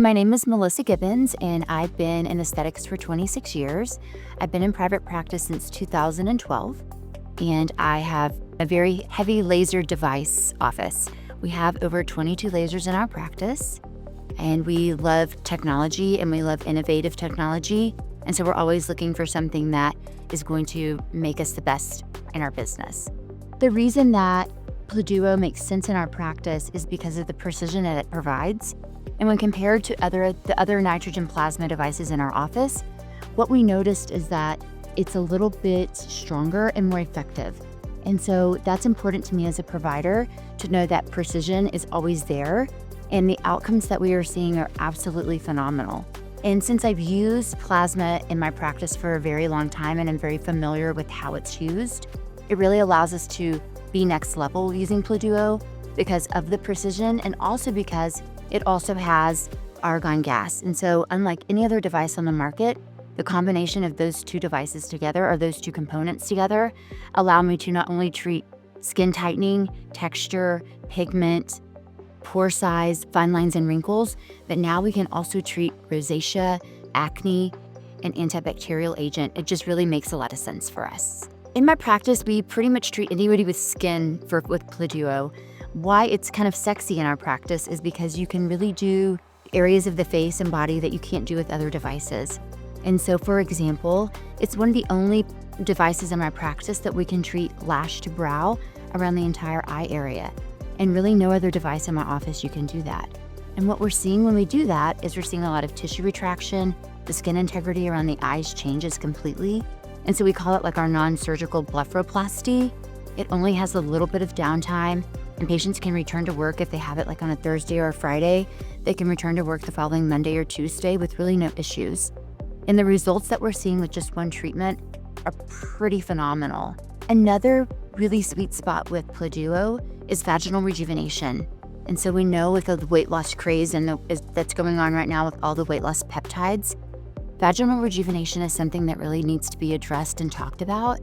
My name is Melissa Gibbens, and I've been in aesthetics for 26 years. I've been in private practice since 2012, and I have a very heavy laser device office. We have over 22 lasers in our practice, and we love technology and we love innovative technology. And so we're always looking for something that is going to make us the best in our business. The reason that PLADUO makes sense in our practice is because of the precision that it provides. And when compared to the other nitrogen plasma devices in our office, what we noticed is that it's a little bit stronger and more effective. And so that's important to me as a provider to know that precision is always there, and the outcomes that we are seeing are absolutely phenomenal. And since I've used plasma in my practice for a very long time and I'm very familiar with how it's used, it really allows us to be next level using PLADUO because of the precision, and also because it also has argon gas. And so unlike any other device on the market, the combination of those two devices together, or those two components together, allow me to not only treat skin tightening, texture, pigment, pore size, fine lines and wrinkles, but now we can also treat rosacea, acne, and antibacterial agent. It just really makes a lot of sense for us. In my practice, we pretty much treat anybody with skin with PLADUO. Why it's kind of sexy in our practice is because you can really do areas of the face and body that you can't do with other devices. And so, for example, it's one of the only devices in my practice that we can treat lash to brow around the entire eye area. And really no other device in my office you can do that. And what we're seeing when we do that is we're seeing a lot of tissue retraction. The skin integrity around the eyes changes completely. And so we call it like our non-surgical blepharoplasty. It only has a little bit of downtime, and patients can return to work if they have it like on a Thursday or a Friday. They can return to work the following Monday or Tuesday with really no issues. And the results that we're seeing with just one treatment are pretty phenomenal. Another really sweet spot with PLADUO is vaginal rejuvenation. And so we know with the weight loss craze that's going on right now with all the weight loss peptides, vaginal rejuvenation is something that really needs to be addressed and talked about.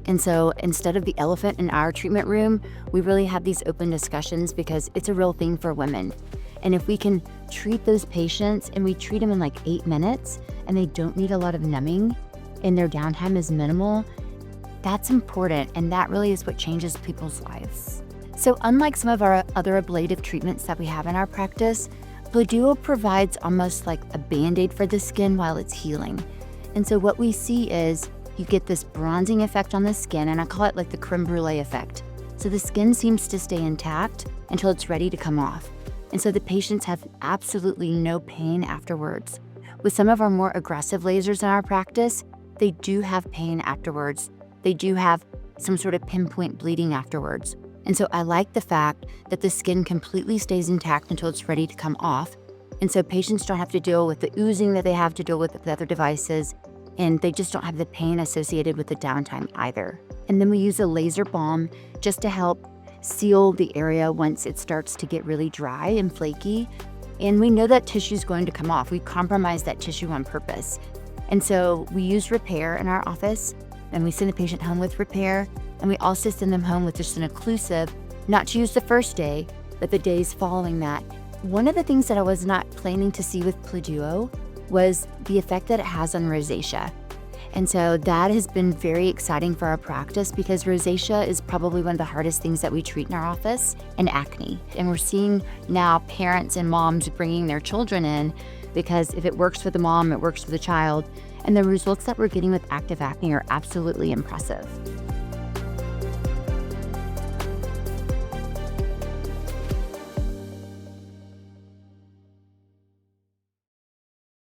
And so instead of the elephant in our treatment room, we really have these open discussions because it's a real thing for women. And if we can treat those patients, and we treat them in like 8 minutes, and they don't need a lot of numbing and their downtime is minimal, that's important. And that really is what changes people's lives. So unlike some of our other ablative treatments that we have in our practice, PLADUO provides almost like a Band-Aid for the skin while it's healing. And so what we see is you get this bronzing effect on the skin, and I call it like the creme brulee effect. So the skin seems to stay intact until it's ready to come off. And so the patients have absolutely no pain afterwards. With some of our more aggressive lasers in our practice, they do have pain afterwards. They do have some sort of pinpoint bleeding afterwards. And so I like the fact that the skin completely stays intact until it's ready to come off. And so patients don't have to deal with the oozing that they have to deal with other devices, and they just don't have the pain associated with the downtime either. And then we use a laser balm just to help seal the area once it starts to get really dry and flaky. And we know that tissue is going to come off. We compromise that tissue on purpose. And so we use repair in our office, and we send the patient home with repair. And we also send them home with just an occlusive, not to use the first day, but the days following that. One of the things that I was not planning to see with PLADUO was the effect that it has on rosacea. And so that has been very exciting for our practice because rosacea is probably one of the hardest things that we treat in our office, and acne. And we're seeing now parents and moms bringing their children in because if it works for the mom, it works for the child. And the results that we're getting with active acne are absolutely impressive.